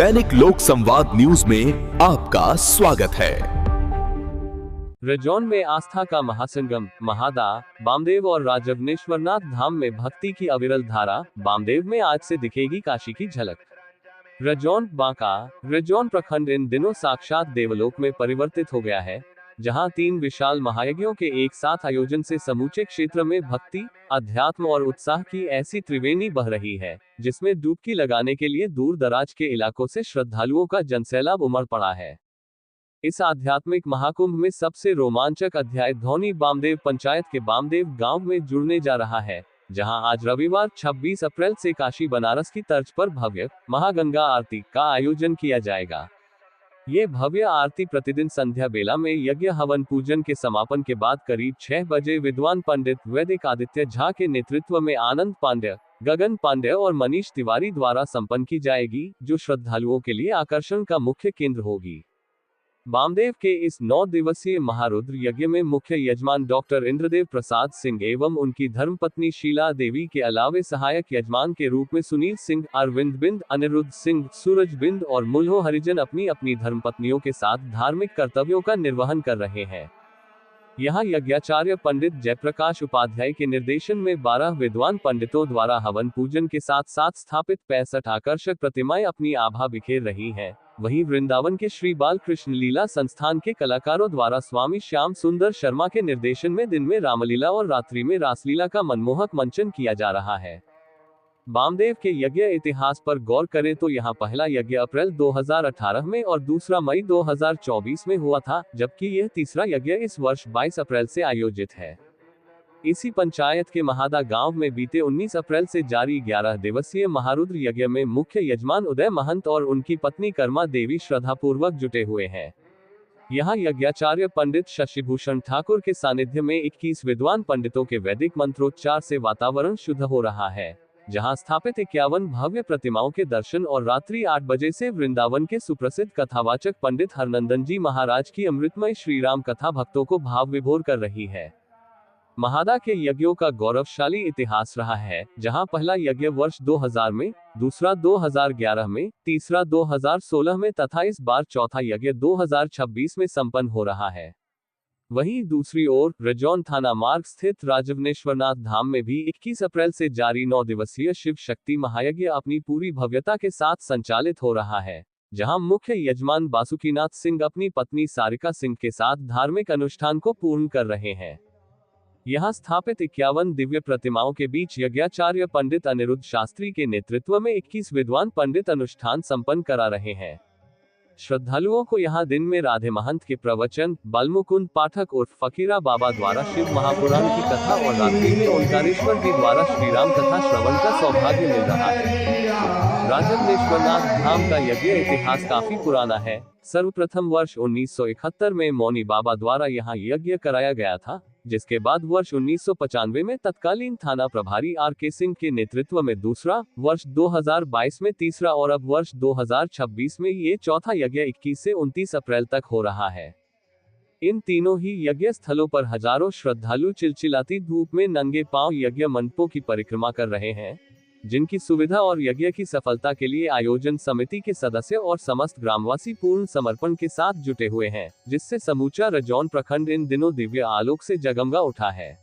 दैनिक लोक संवाद न्यूज में आपका स्वागत है। रजौन में आस्था का महासंगम, महादा, बामदेव और राजवनेश्वरनाथ धाम में भक्ति की अविरल धारा। बामदेव में आज से दिखेगी काशी की झलक। रजौन, बांका। रजौन प्रखंड इन दिनों साक्षात देवलोक में परिवर्तित हो गया है, जहां 3 विशाल महायज्ञों के एक साथ आयोजन से समूचे क्षेत्र में भक्ति, अध्यात्म और उत्साह की ऐसी त्रिवेणी बह रही है, जिसमें डुबकी लगाने के लिए दूर दराज के इलाकों से श्रद्धालुओं का जनसैलाब उमड़ पड़ा है। इस आध्यात्मिक महाकुंभ में सबसे रोमांचक अध्याय धौनी बामदेव पंचायत के बामदेव गांव में जुड़ने जा रहा है, जहां आज रविवार 26 अप्रैल से काशी बनारस की तर्ज पर भव्य महागंगा आरती का आयोजन किया जाएगा। ये भव्य आरती प्रतिदिन संध्या बेला में यज्ञ हवन पूजन के समापन के बाद करीब 6 बजे विद्वान पंडित वैदिक आदित्य झा के नेतृत्व में आनंद पांड्य, गगन पांड्य और मनीष तिवारी द्वारा संपन्न की जाएगी, जो श्रद्धालुओं के लिए आकर्षण का मुख्य केंद्र होगी। बामदेव के इस 9 दिवसीय महारुद्र यज्ञ में मुख्य यजमान डॉक्टर इंद्रदेव प्रसाद सिंह एवं उनकी धर्मपत्नी शीला देवी के अलावे सहायक यजमान के रूप में सुनील सिंह, अरविंद बिंद, अनिरुद्ध सिंह, सूरज बिंद और मुल्हो हरिजन अपनी अपनी धर्मपत्नियों के साथ धार्मिक कर्तव्यों का निर्वहन कर रहे हैं। यहाँ यज्ञाचार्य पंडित जयप्रकाश उपाध्याय के निर्देशन में 12 विद्वान पंडितों द्वारा हवन पूजन के साथ साथ स्थापित 65 आकर्षक प्रतिमाएं अपनी आभा बिखेर रही हैं। वहीं वृंदावन के श्री बाल कृष्ण लीला संस्थान के कलाकारों द्वारा स्वामी श्याम सुंदर शर्मा के निर्देशन में दिन में रामलीला और रात्रि में रासलीला का मनमोहक मंचन किया जा रहा है। बामदेव के यज्ञ इतिहास पर गौर करें तो यहाँ पहला यज्ञ अप्रैल 2018 में और दूसरा मई 2024 में हुआ था, जबकि यह तीसरा यज्ञ इस वर्ष 22 अप्रैल से आयोजित है। इसी पंचायत के महादा गांव में बीते 19 अप्रैल से जारी 11 दिवसीय महारुद्र यज्ञ में मुख्य यजमान उदय महंत और उनकी पत्नी कर्मा देवी श्रद्धापूर्वक जुटे हुए हैं। यहाँ यज्ञाचार्य पंडित शशिभूषण ठाकुर के सानिध्य में 21 विद्वान पंडितों के वैदिक मंत्रोच्चार से वातावरण शुद्ध हो रहा है, जहां स्थापित 51 भव्य प्रतिमाओं के दर्शन और रात्रि 8 बजे से वृंदावन के सुप्रसिद्ध कथावाचक पंडित हरनंदन जी महाराज की अमृतमय श्रीराम कथा भक्तों को भाव विभोर कर रही है। महादा के यज्ञों का गौरवशाली इतिहास रहा है, जहां पहला यज्ञ वर्ष 2000 में, दूसरा 2011 में, तीसरा 2016 में तथा इस बार चौथा यज्ञ 2026 में संपन्न हो रहा है। वहीं दूसरी ओर रजौन थाना मार्ग स्थित राजवनेश्वरनाथ धाम में भी 21 अप्रैल से जारी 9 दिवसीय शिव शक्ति महायज्ञ अपनी पूरी भव्यता के साथ संचालित हो रहा है, जहां मुख्य यजमान बासुकीनाथ सिंह अपनी पत्नी सारिका सिंह के साथ धार्मिक अनुष्ठान को पूर्ण कर रहे हैं। यहाँ स्थापित 51 दिव्य प्रतिमाओं के बीच यज्ञाचार्य पंडित अनिरुद्ध शास्त्री के नेतृत्व में 21 विद्वान पंडित अनुष्ठान संपन्न करा रहे हैं। श्रद्धालुओं को यहाँ दिन में राधे महंत के प्रवचन, बलमुकुंद पाठक उर्फ फकीरा बाबा द्वारा शिव महापुराण की कथा और रात्रि में ओंकारेश्वर जी द्वारा श्रीराम कथा श्रवण का सौभाग्य मिल रहा है। राजवनेश्वरनाथ धाम का यज्ञ इतिहास काफी पुराना है। सर्वप्रथम वर्ष 1971 में मौनी बाबा द्वारा यहाँ यज्ञ कराया गया था, जिसके बाद वर्ष 1995 में तत्कालीन थाना प्रभारी RK सिंह के नेतृत्व में दूसरा, वर्ष 2022 में तीसरा और अब वर्ष 2026 में ये चौथा यज्ञ 21 से 29 अप्रैल तक हो रहा है। इन तीनों ही यज्ञ स्थलों पर हजारों श्रद्धालु चिलचिलाती धूप में नंगे पांव यज्ञ मंडपों की परिक्रमा कर रहे हैं, जिनकी सुविधा और यज्ञ की सफलता के लिए आयोजन समिति के सदस्य और समस्त ग्रामवासी पूर्ण समर्पण के साथ जुटे हुए हैं, जिससे समूचा रजौन प्रखंड इन दिनों दिव्य आलोक से जगमगा उठा है।